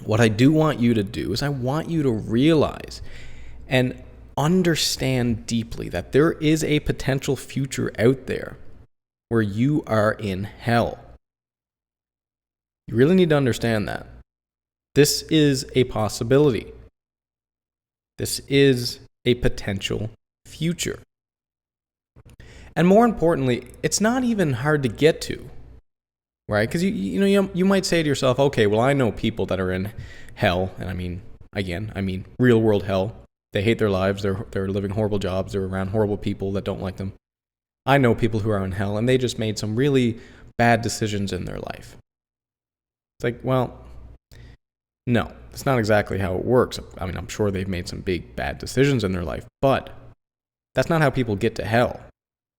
What I do want you to do is I want you to realize and understand deeply that there is a potential future out there where you are in hell. You really need to understand that. This is a possibility. This is a potential future. And more importantly, it's not even hard to get to, right? Because you might say to yourself, okay, well, I know people that are in hell, and I mean real world hell. They hate their lives. They're living horrible jobs. They're around horrible people that don't like them. I know people who are in hell, and they just made some really bad decisions in their life. It's like, well, no, that's not exactly how it works. I mean, I'm sure they've made some big bad decisions in their life, but that's not how people get to hell.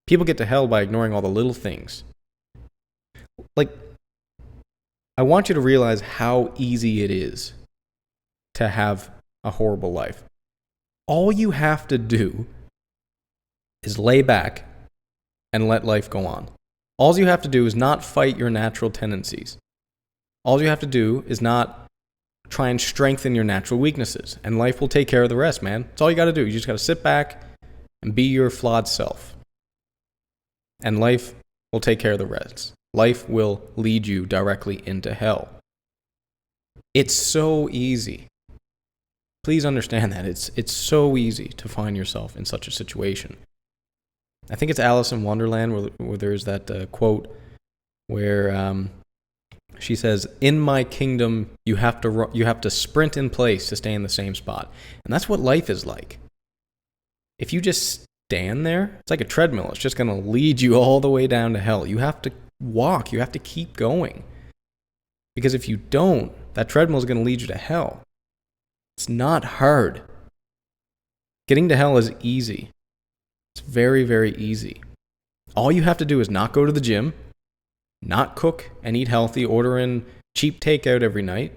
People get to hell by ignoring all the little things. Like, I want you to realize how easy it is to have a horrible life. All you have to do is lay back and let life go on. All you have to do is not fight your natural tendencies. All you have to do is not try and strengthen your natural weaknesses, and life will take care of the rest, man. That's all you got to do. You just got to sit back and be your flawed self. And life will take care of the rest. Life will lead you directly into hell. It's so easy. Please understand that. It's so easy to find yourself in such a situation. I think it's Alice in Wonderland where there's that quote where she says, "In my kingdom, you have to sprint in place to stay in the same spot." And that's what life is like. If you just stand there, it's like a treadmill. It's just going to lead you all the way down to hell. You have to walk. You have to keep going. Because if you don't, that treadmill is going to lead you to hell. It's not hard. Getting to hell is easy. It's very, very easy. All you have to do is not go to the gym, not cook and eat healthy, order in cheap takeout every night,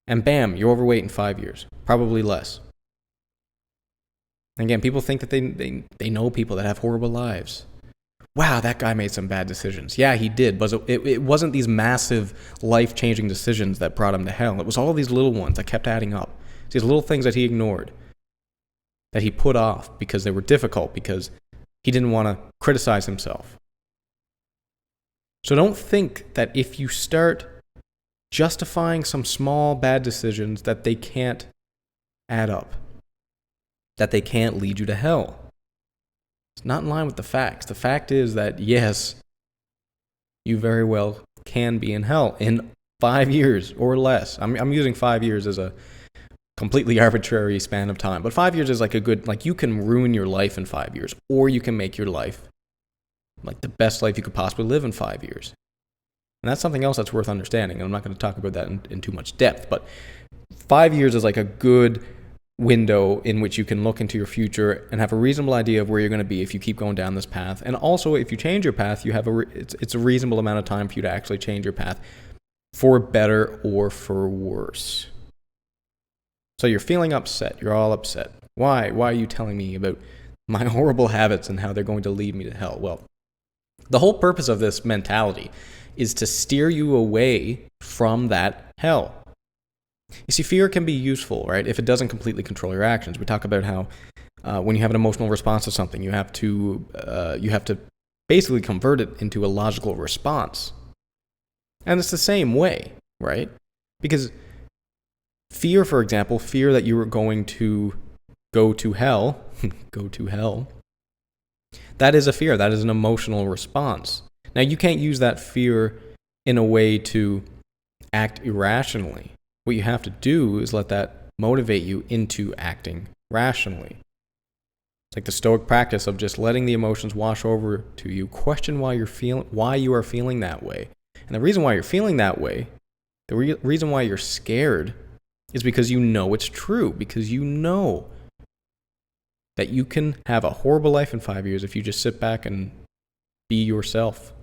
and bam, you're overweight in 5 years. Probably less. Again, people think that they know people that have horrible lives. Wow, that guy made some bad decisions. Yeah, he did, but it wasn't these massive life-changing decisions that brought him to hell. It was all these little ones that kept adding up. These little things that he ignored, that he put off because they were difficult, because he didn't want to criticize himself. So don't think that if you start justifying some small bad decisions that they can't add up, that they can't lead you to hell. It's not in line with the facts. The fact is that, yes, you very well can be in hell in 5 years or less. I'm using 5 years as a completely arbitrary span of time, but 5 years is like a good, like you can ruin your life in 5 years, or you can make your life like the best life you could possibly live in 5 years. And that's something else that's worth understanding. And I'm not going to talk about that in too much depth, but 5 years is like a good window in which you can look into your future and have a reasonable idea of where you're going to be if you keep going down this path. And also, if you change your path, you have it's a reasonable amount of time for you to actually change your path for better or for worse. So you're feeling upset. You're all upset. Why? Why are you telling me about my horrible habits and how they're going to lead me to hell? Well, the whole purpose of this mentality is to steer you away from that hell. You see, fear can be useful, right, if it doesn't completely control your actions. We talk about how when you have an emotional response to something, you have to basically convert it into a logical response. And it's the same way, right? Because fear, for example, fear that you are going to go to hell, that is a fear. That is an emotional response. Now, you can't use that fear in a way to act irrationally. What you have to do is let that motivate you into acting rationally. It's like the Stoic practice of just letting the emotions wash over to you. Question why you are feeling that way. And the reason why you're feeling that way, the reason why you're scared is because you know it's true, because you know that you can have a horrible life in 5 years if you just sit back and be yourself